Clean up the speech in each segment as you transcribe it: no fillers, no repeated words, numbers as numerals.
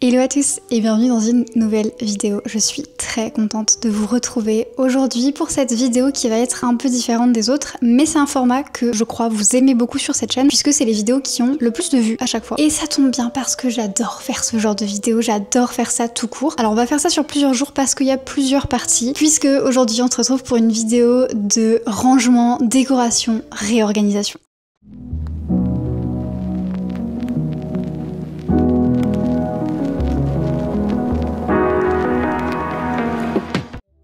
Hello à tous et bienvenue dans une nouvelle vidéo. Je suis très contente de vous retrouver aujourd'hui pour cette vidéo qui va être un peu différente des autres, mais c'est un format que je crois vous aimez beaucoup sur cette chaîne puisque c'est les vidéos qui ont le plus de vues à chaque fois. Et ça tombe bien parce que j'adore faire ce genre de vidéo, j'adore faire ça tout court. Alors on va faire ça sur plusieurs jours parce qu'il y a plusieurs parties, puisque aujourd'hui on se retrouve pour une vidéo de rangement, décoration, réorganisation.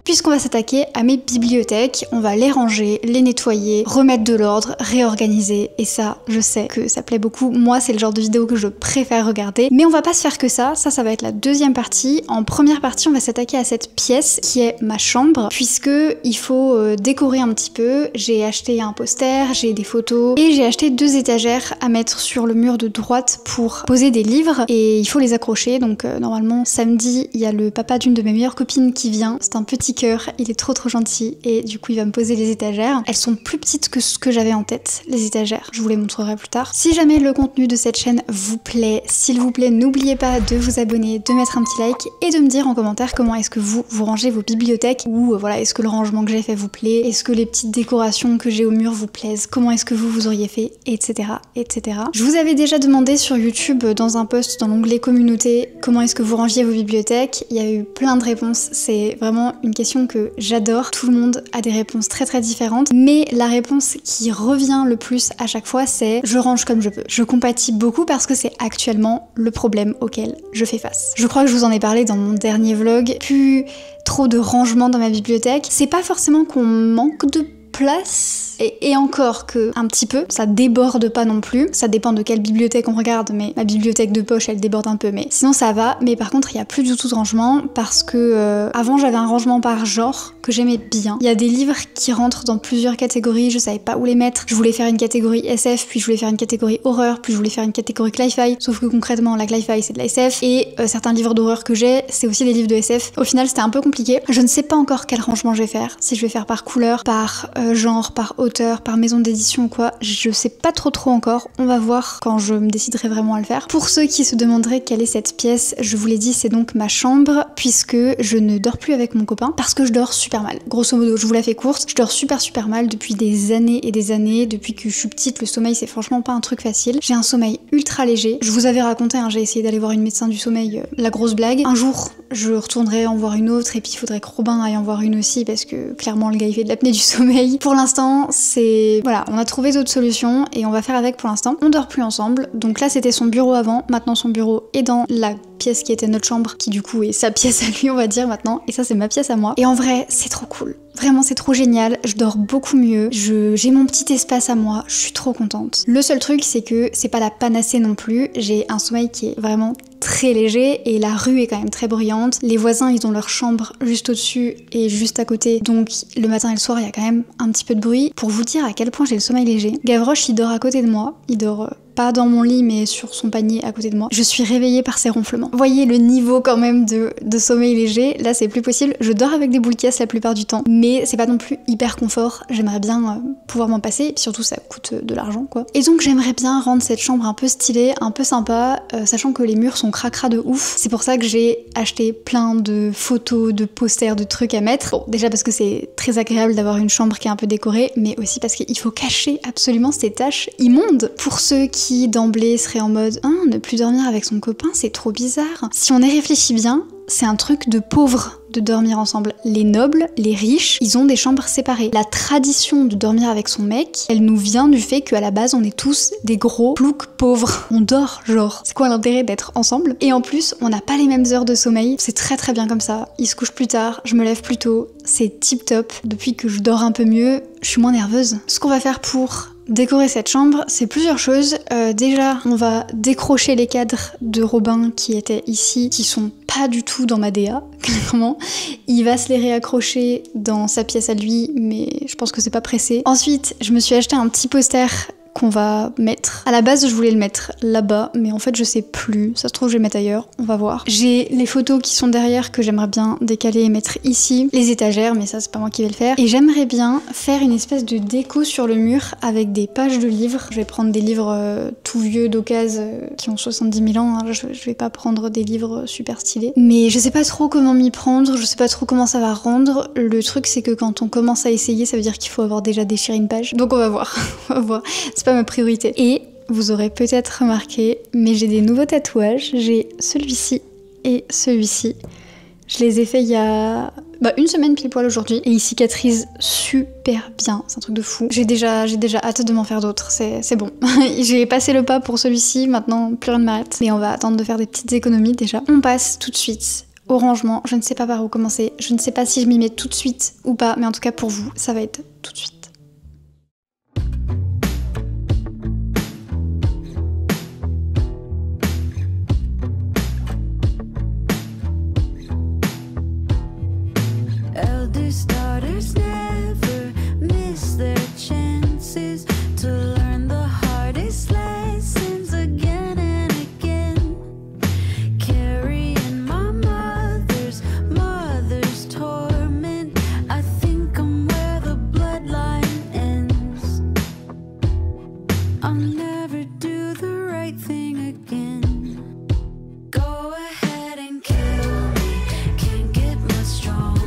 Puisqu'on va s'attaquer à mes bibliothèques, on va les ranger, les nettoyer, remettre de l'ordre, réorganiser. Et ça, je sais que ça plaît beaucoup. Moi, c'est le genre de vidéo que je préfère regarder. Mais on va pas se faire que ça. Ça va être la deuxième partie. En première partie, on va s'attaquer à cette pièce qui est ma chambre, puisque il faut décorer un petit peu. J'ai acheté un poster, j'ai des photos et j'ai acheté 2 étagères à mettre sur le mur de droite pour poser des livres. Et il faut les accrocher. Donc normalement, samedi, il y a le papa d'une de mes meilleures copines qui vient. C'est un petit cœur, il est trop gentil et du coup il va me poser les étagères. Elles sont plus petites que ce que j'avais en tête, les étagères, je vous les montrerai plus tard. Si jamais le contenu de cette chaîne vous plaît, s'il vous plaît, n'oubliez pas de vous abonner, de mettre un petit like et de me dire en commentaire comment est-ce que vous rangez vos bibliothèques, ou voilà, est-ce que le rangement que j'ai fait vous plaît, est-ce que les petites décorations que j'ai au mur vous plaisent, comment est-ce que vous auriez fait, etc. etc. Je vous avais déjà demandé sur YouTube dans un post dans l'onglet communauté comment est-ce que vous rangiez vos bibliothèques. Il y a eu plein de réponses, c'est vraiment une question que j'adore. Tout le monde a des réponses très différentes, mais la réponse qui revient le plus à chaque fois, c'est je range comme je peux. Je compatis beaucoup parce que c'est actuellement le problème auquel je fais face. Je crois que je vous en ai parlé dans mon dernier vlog. Plus trop de rangement dans ma bibliothèque. C'est pas forcément qu'on manque de place, et encore que un petit peu, ça déborde pas non plus, ça dépend de quelle bibliothèque on regarde, mais ma bibliothèque de poche elle déborde un peu, mais sinon ça va. Mais par contre il y a plus du tout de rangement parce que avant j'avais un rangement par genre que j'aimais bien. Il y a des livres qui rentrent dans plusieurs catégories, je savais pas où les mettre. Je voulais faire une catégorie SF, puis je voulais faire une catégorie horreur, puis je voulais faire une catégorie cli-fi, sauf que concrètement la cli-fi c'est de la SF et certains livres d'horreur que j'ai c'est aussi des livres de SF. Au final c'était un peu compliqué. Je ne sais pas encore quel rangement je vais faire, si je vais faire par couleur, par genre, par auteur, par maison d'édition ou quoi, je sais pas trop encore, on va voir quand je me déciderai vraiment à le faire. Pour ceux qui se demanderaient quelle est cette pièce, je vous l'ai dit, c'est donc ma chambre, puisque je ne dors plus avec mon copain, parce que je dors super mal. Grosso modo, je vous la fais courte, je dors super mal depuis des années et des années, depuis que je suis petite, le sommeil c'est franchement pas un truc facile. J'ai un sommeil ultra léger, je vous avais raconté, hein, j'ai essayé d'aller voir une médecin du sommeil, la grosse blague. Un jour, je retournerai en voir une autre, et puis il faudrait que Robin aille en voir une aussi, parce que clairement le gars il fait de l'apnée du sommeil. Pour l'instant, c'est... Voilà, on a trouvé d'autres solutions et on va faire avec pour l'instant. On dort plus ensemble, donc là c'était son bureau avant, maintenant son bureau est dans la pièce qui était notre chambre, qui du coup est sa pièce à lui on va dire maintenant, et ça c'est ma pièce à moi. Et en vrai c'est trop cool, vraiment c'est trop génial, je dors beaucoup mieux, j'ai mon petit espace à moi, je suis trop contente. Le seul truc c'est que c'est pas la panacée non plus, j'ai un sommeil qui est vraiment très léger et la rue est quand même très bruyante. Les voisins ils ont leur chambre juste au-dessus et juste à côté, donc le matin et le soir il y a quand même un petit peu de bruit. Pour vous dire à quel point j'ai le sommeil léger, Gavroche il dort à côté de moi, il dort pas dans mon lit mais sur son panier à côté de moi. Je suis réveillée par ses ronflements. Voyez le niveau quand même de sommeil léger, là c'est plus possible. Je dors avec des boules caisses la plupart du temps, mais c'est pas non plus hyper confort. J'aimerais bien pouvoir m'en passer, et puis surtout ça coûte de l'argent quoi. Et donc j'aimerais bien rendre cette chambre un peu stylée, un peu sympa, sachant que les murs sont cracra de ouf. C'est pour ça que j'ai acheté plein de photos, de posters, de trucs à mettre. Bon, déjà parce que c'est très agréable d'avoir une chambre qui est un peu décorée, mais aussi parce qu'il faut cacher absolument ces taches immondes. Pour ceux qui d'emblée seraient en mode « ne plus dormir avec son copain, c'est trop bizarre ». Si on y réfléchit bien, c'est un truc de pauvres de dormir ensemble. Les nobles, les riches, ils ont des chambres séparées. La tradition de dormir avec son mec, elle nous vient du fait qu'à la base on est tous des gros ploucs pauvres. On dort, genre. C'est quoi l'intérêt d'être ensemble? Et en plus, on n'a pas les mêmes heures de sommeil. C'est très bien comme ça. Il se couche plus tard, je me lève plus tôt. C'est tip top. Depuis que je dors un peu mieux, je suis moins nerveuse. Ce qu'on va faire pour décorer cette chambre, c'est plusieurs choses. Déjà, on va décrocher les cadres de Robin qui étaient ici, qui sont pas du tout dans ma DA, clairement. Il va se les réaccrocher dans sa pièce à lui, mais je pense que c'est pas pressé. Ensuite, je me suis acheté un petit poster qu'on va mettre. À la base, je voulais le mettre là-bas, mais en fait, je sais plus. Ça se trouve, je vais le mettre ailleurs. On va voir. J'ai les photos qui sont derrière que j'aimerais bien décaler et mettre ici. Les étagères, mais ça, c'est pas moi qui vais le faire. Et j'aimerais bien faire une espèce de déco sur le mur avec des pages de livres. Je vais prendre des livres tout vieux d'occasion qui ont 70 000 ans. Hein. Je vais pas prendre des livres super stylés. Mais je sais pas trop comment m'y prendre. Je sais pas trop comment ça va rendre. Le truc, c'est que quand on commence à essayer, ça veut dire qu'il faut avoir déjà déchiré une page. Donc on va voir. On va voir. C'est pas ma priorité. Et vous aurez peut-être remarqué, mais j'ai des nouveaux tatouages. J'ai celui-ci et celui-ci. Je les ai faits il y a une semaine pile poil aujourd'hui et ils cicatrisent super bien. C'est un truc de fou. J'ai déjà hâte de m'en faire d'autres. C'est bon. J'ai passé le pas pour celui-ci. Maintenant, plus rien ne m'arrête. Mais on va attendre de faire des petites économies déjà. On passe tout de suite au rangement. Je ne sais pas par où commencer. Je ne sais pas si je m'y mets tout de suite ou pas. Mais en tout cas, pour vous, ça va être tout de suite. Daughters never miss their chances to learn the hardest lessons again and again. Carrying my mother's torment. I think I'm where the bloodline ends. I'll never do the right thing again. Go ahead and kill me, can't get much stronger.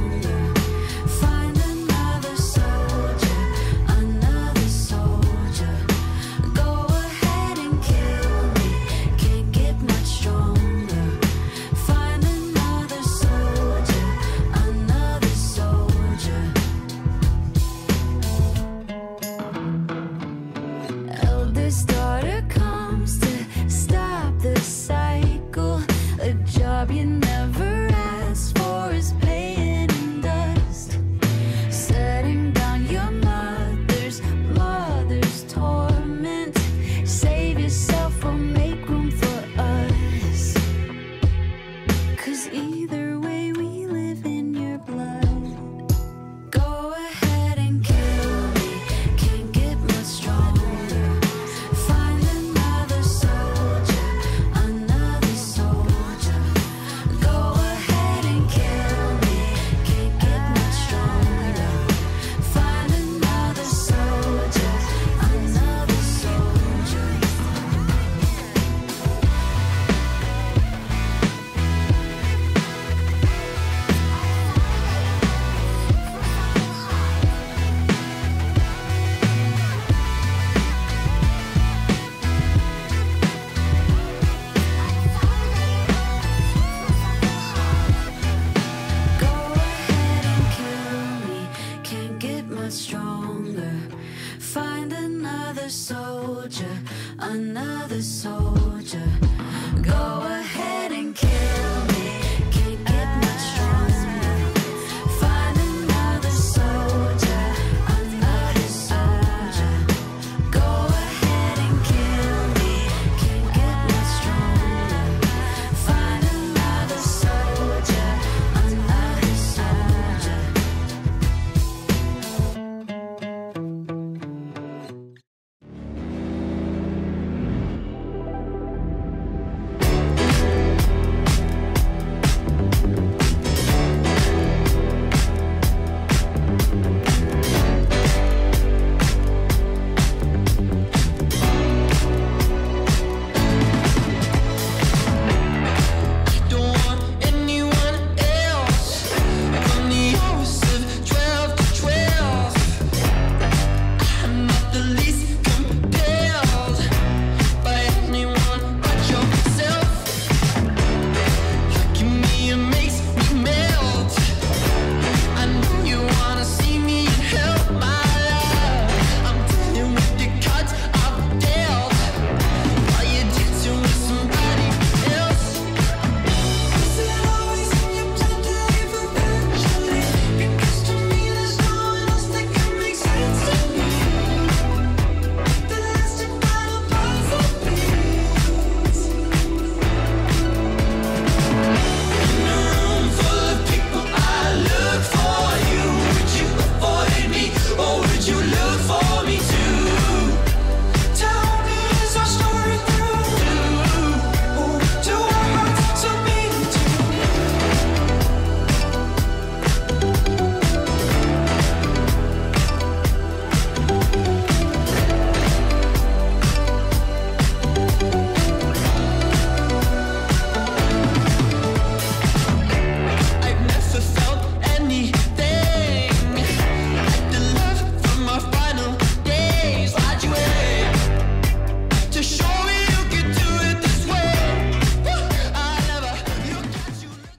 You never asked for is paying in dust. Setting down your mother's torment. Save yourself or make room for us. 'Cause either way we live in your blood. Go ahead and kill me, can't get much stronger. Find another soldier, another soldier. Go ahead and kill me, can't get much stronger. Find another soldier, another soldier.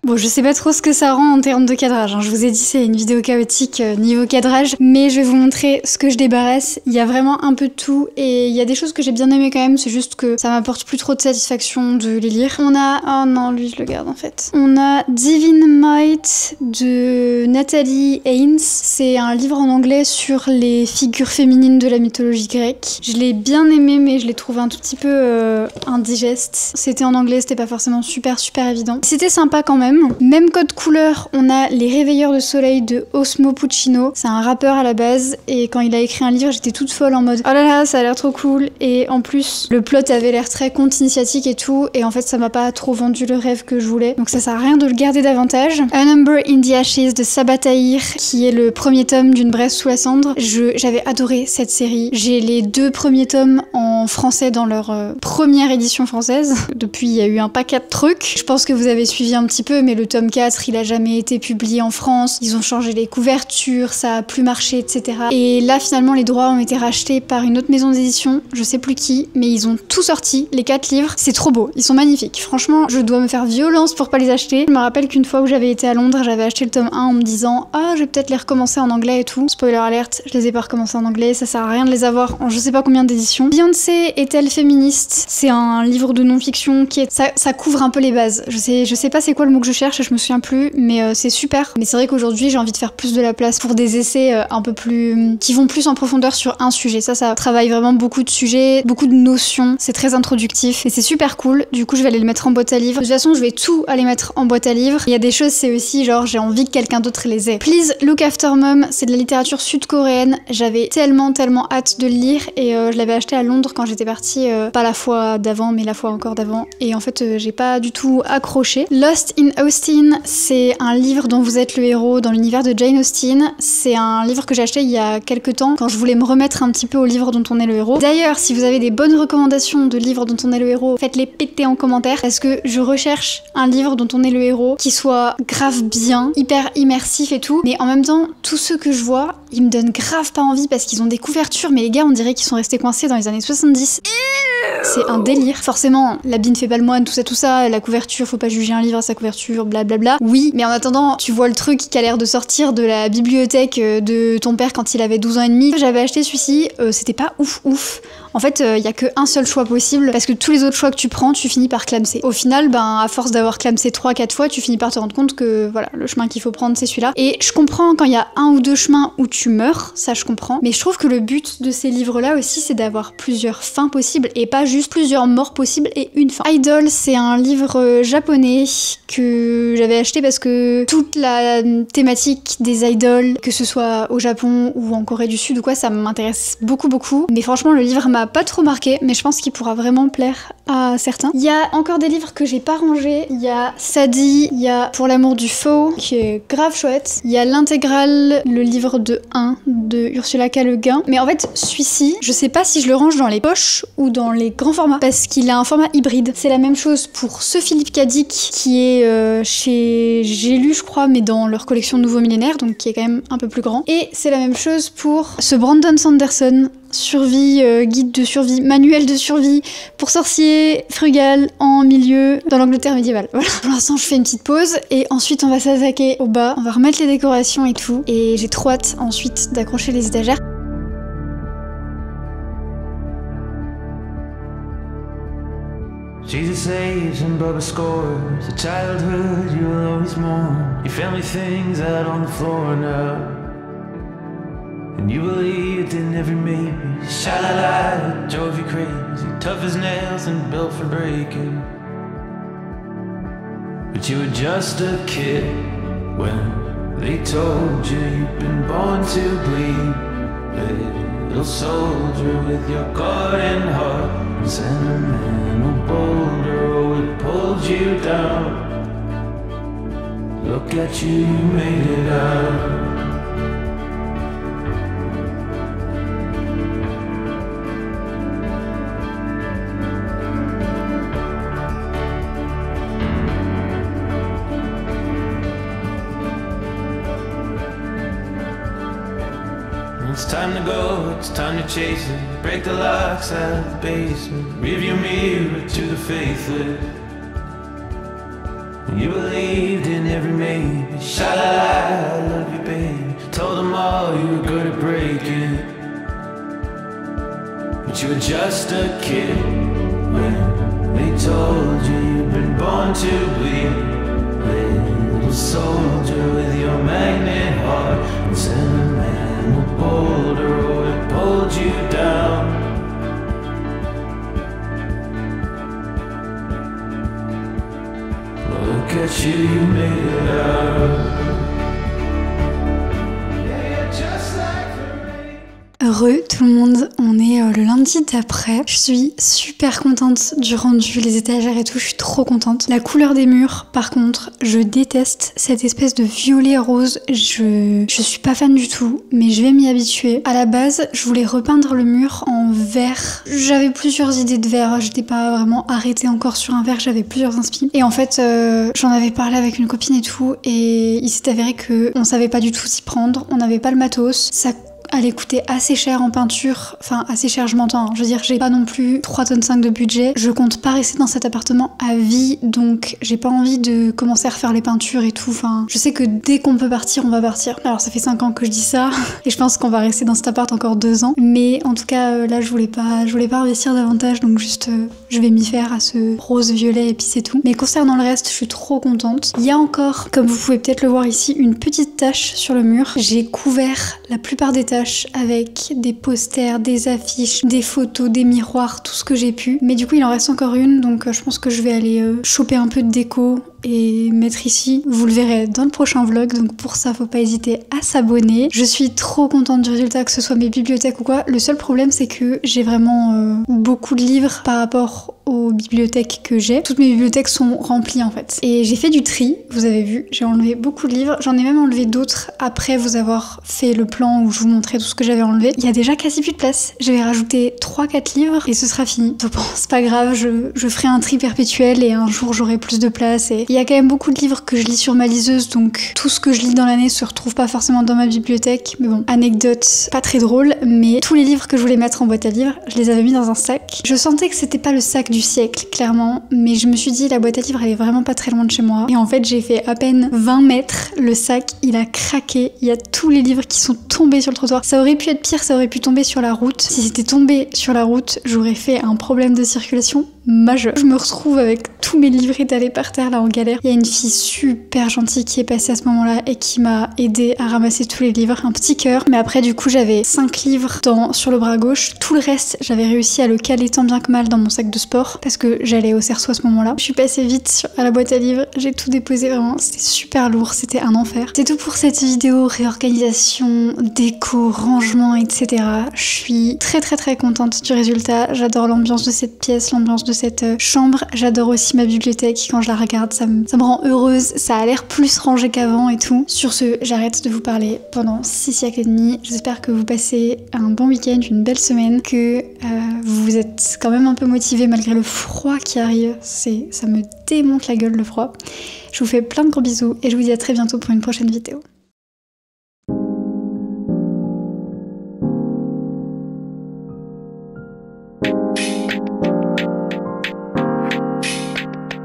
Bon, je sais pas trop ce que ça rend en termes de cadrage, hein. Je vous ai dit c'est une vidéo chaotique niveau cadrage, mais je vais vous montrer ce que je débarrasse. Il y a vraiment un peu de tout et il y a des choses que j'ai bien aimées quand même, c'est juste que ça m'apporte plus trop de satisfaction de les lire. On a... oh non, lui je le garde en fait. On a Divine Might de Natalie Haynes. C'est un livre en anglais sur les figures féminines de la mythologie grecque. Je l'ai bien aimé mais je l'ai trouvé un tout petit peu indigeste. C'était en anglais, c'était pas forcément super évident. C'était sympa quand même. Même code couleur, on a Les Réveilleurs de Soleil de Osmo Puccino. C'est un rappeur à la base et quand il a écrit un livre, j'étais toute folle en mode oh là là, ça a l'air trop cool. Et en plus, le plot avait l'air très conte initiatique et tout. Et en fait, ça m'a pas trop vendu le rêve que je voulais. Donc ça sert à rien de le garder davantage. A Number in the Ashes de Sabaa Tahir, qui est le premier tome d'Une braise sous la cendre. J'avais adoré cette série. J'ai les 2 premiers tomes en français dans leur première édition française. Depuis, il y a eu un paquet de trucs. Je pense que vous avez suivi un petit peu, mais le tome 4, il a jamais été publié en France. Ils ont changé les couvertures, ça a plus marché, etc. Et là, finalement, les droits ont été rachetés par une autre maison d'édition. Je sais plus qui, mais ils ont tout sorti, les 4 livres. C'est trop beau. Ils sont magnifiques. Franchement, je dois me faire violence pour pas les acheter. Je me rappelle qu'une fois où j'avais été à Londres, j'avais acheté le tome 1 en me disant ah, je vais peut-être les recommencer en anglais et tout. Spoiler alerte, je les ai pas recommencés en anglais. Ça sert à rien de les avoir en je sais pas combien d'éditions. Beyoncé est-elle féministe? C'est un livre de non-fiction qui est... Ça couvre un peu les bases. Je sais pas c'est quoi le mot que je cherche, je me souviens plus, mais c'est super. Mais c'est vrai qu'aujourd'hui, j'ai envie de faire plus de la place pour des essais un peu plus... qui vont plus en profondeur sur un sujet. Ça travaille vraiment beaucoup de sujets, beaucoup de notions. C'est très introductif et c'est super cool. Du coup, je vais aller le mettre en boîte à livres. De toute façon, je vais tout aller mettre en boîte à livres. Il y a des choses, c'est aussi genre, j'ai envie que quelqu'un d'autre les ait. Please Look After Mom, c'est de la littérature sud-coréenne. J'avais tellement hâte de le lire et je l'avais acheté à Londres quand j'étais partie, pas la fois d'avant, mais la fois encore d'avant. Et en fait, j'ai pas du tout accroché. Lost in Austin, c'est un livre dont vous êtes le héros dans l'univers de Jane Austen. C'est un livre que j'ai acheté il y a quelques temps quand je voulais me remettre un petit peu au livre dont on est le héros. D'ailleurs, si vous avez des bonnes recommandations de livres dont on est le héros, faites-les péter en commentaire parce que je recherche un livre dont on est le héros qui soit grave bien, hyper immersif et tout. Mais en même temps, tous ceux que je vois, ils me donnent grave pas envie parce qu'ils ont des couvertures, mais les gars, on dirait qu'ils sont restés coincés dans les années 70. C'est un délire. Forcément, l'habit ne fait pas le moine, tout ça, la couverture, faut pas juger un livre à sa couverture, blablabla. Oui, mais en attendant, tu vois le truc qui a l'air de sortir de la bibliothèque de ton père quand il avait 12 ans et demi. J'avais acheté celui-ci, c'était pas ouf. En fait, y a qu'un seul choix possible parce que tous les autres choix que tu prends, tu finis par clamser. Au final, à force d'avoir clamsé 3-4 fois, tu finis par te rendre compte que voilà, le chemin qu'il faut prendre, c'est celui-là. Et je comprends quand il y a 1 ou 2 chemins où tu meurs, ça je comprends. Mais je trouve que le but de ces livres-là aussi, c'est d'avoir plusieurs fins possibles et pas juste plusieurs morts possibles et une fin. Idol, c'est un livre japonais que j'avais acheté parce que toute la thématique des idoles, que ce soit au Japon ou en Corée du Sud ou quoi, ça m'intéresse beaucoup. Mais franchement, le livre m'a pas trop marqué, mais je pense qu'il pourra vraiment plaire à certains. Il y a encore des livres que j'ai pas rangés. Il y a Sadie, il y a Pour l'amour du faux, qui est grave chouette. Il y a l'intégrale, le livre de 1 de Ursula K. Le Guin. Mais en fait, celui-ci, je sais pas si je le range dans les poches ou dans les grands formats, parce qu'il a un format hybride. C'est la même chose pour ce Philippe K. Dick, qui est chez J'ai lu, je crois, mais dans leur collection Nouveau Millénaire, donc qui est quand même un peu plus grand. Et c'est la même chose pour ce Brandon Sanderson, survie, guide de survie, manuel de survie pour sorciers, frugal, en milieu, dans l'Angleterre médiévale. Voilà. Pour l'instant, je fais une petite pause et ensuite on va s'attaquer au bas, on va remettre les décorations et tout. Et j'ai trop hâte ensuite d'accrocher les étagères. Jesus saves and Bubba scores. A childhood you will always mourn. Your family things out on the floor now. And you believed in every maybe. Sha-la-la, drove you crazy. Tough as nails and built for breaking. But you were just a kid when they told you you've been born to bleed. Little soldier with your garden heart and sentimental boulder, oh, it pulled you down. Look at you, you made it out. It's time to go, it's time to chase it. Break the locks out of the basement. Rearview mirror to the faithless. And you believed in every maybe. Sha-la-la, I love you, baby. Told them all you were good at breaking. But you were just a kid when they told you you'd been born to bleed. Little soldier with your magnet heart and sentimental boulder, oh, it pulled you down. Look at you, you made it out. Yeah, you're just like the rain. Heureux tout le monde, on est le lundi d'après. Je suis super contente du rendu, les étagères et tout, je suis trop contente. La couleur des murs, par contre, je déteste cette espèce de violet rose. Je suis pas fan du tout, mais je vais m'y habituer. À la base, je voulais repeindre le mur en vert. J'avais plusieurs idées de vert, j'étais pas vraiment arrêtée encore sur un vert, j'avais plusieurs inspi. Et en fait, j'en avais parlé avec une copine et tout, et il s'est avéré que on savait pas du tout s'y prendre, on n'avait pas le matos, ça allait coûter assez cher en peinture, enfin assez cher je m'entends, je veux dire j'ai pas non plus 3,5 tonnes de budget, je compte pas rester dans cet appartement à vie, donc j'ai pas envie de commencer à refaire les peintures et tout, enfin je sais que dès qu'on peut partir on va partir. Alors ça fait 5 ans que je dis ça et je pense qu'on va rester dans cet appart encore 2 ans, mais en tout cas là je voulais pas investir davantage, donc juste je vais m'y faire à ce rose violet et puis c'est tout. Mais concernant le reste, je suis trop contente. Il y a encore, comme vous pouvez peut-être le voir ici, une petite tache sur le mur. J'ai couvert la plupart des taches avec des posters, des affiches, des photos, des miroirs, tout ce que j'ai pu. Mais du coup, il en reste encore une, donc je pense que je vais aller choper un peu de déco et mettre ici. Vous le verrez dans le prochain vlog, donc pour ça, faut pas hésiter à s'abonner. Je suis trop contente du résultat, que ce soit mes bibliothèques ou quoi. Le seul problème, c'est que j'ai vraiment beaucoup de livres par rapport aux bibliothèques que j'ai. Toutes mes bibliothèques sont remplies en fait. Et j'ai fait du tri, vous avez vu, j'ai enlevé beaucoup de livres. J'en ai même enlevé d'autres après vous avoir fait le plan où je vous montrais tout ce que j'avais enlevé. Il y a déjà quasi plus de place. Je vais rajouter 3-4 livres et ce sera fini. Donc bon, c'est pas grave, je ferai un tri perpétuel et un jour j'aurai plus de place. Et il y a quand même beaucoup de livres que je lis sur ma liseuse, donc tout ce que je lis dans l'année se retrouve pas forcément dans ma bibliothèque. Mais bon, anecdote pas très drôle, mais tous les livres que je voulais mettre en boîte à livres, je les avais mis dans un sac. Je sentais que c'était pas le sac du siècle, clairement, mais je me suis dit la boîte à livres elle est vraiment pas très loin de chez moi. Et en fait j'ai fait à peine 20 mètres, le sac il a craqué, il y a tous les livres qui sont tombés sur le trottoir. Ça aurait pu être pire, ça aurait pu tomber sur la route. Si c'était tombé sur la route, j'aurais fait un problème de circulation majeur. Je me retrouve avec tous mes livres étalés par terre là en galère. Il y a une fille super gentille qui est passée à ce moment-là et qui m'a aidé à ramasser tous les livres. Un petit cœur. Mais après du coup j'avais 5 livres sur le bras gauche. Tout le reste j'avais réussi à le caler tant bien que mal dans mon sac de sport parce que j'allais au cerceau à ce moment-là. Je suis passée vite à la boîte à livres. J'ai tout déposé vraiment. C'était super lourd. C'était un enfer. C'est tout pour cette vidéo. Réorganisation, déco, rangement, etc. Je suis très contente du résultat. J'adore l'ambiance de cette pièce, l'ambiance de cette chambre. J'adore aussi ma bibliothèque. Quand je la regarde, ça me rend heureuse. Ça a l'air plus rangé qu'avant et tout. Sur ce, j'arrête de vous parler pendant 6 siècles et demi. J'espère que vous passez un bon week-end, une belle semaine, que vous êtes quand même un peu motivés malgré le froid qui arrive. Ça me démonte la gueule le froid. Je vous fais plein de gros bisous et je vous dis à très bientôt pour une prochaine vidéo.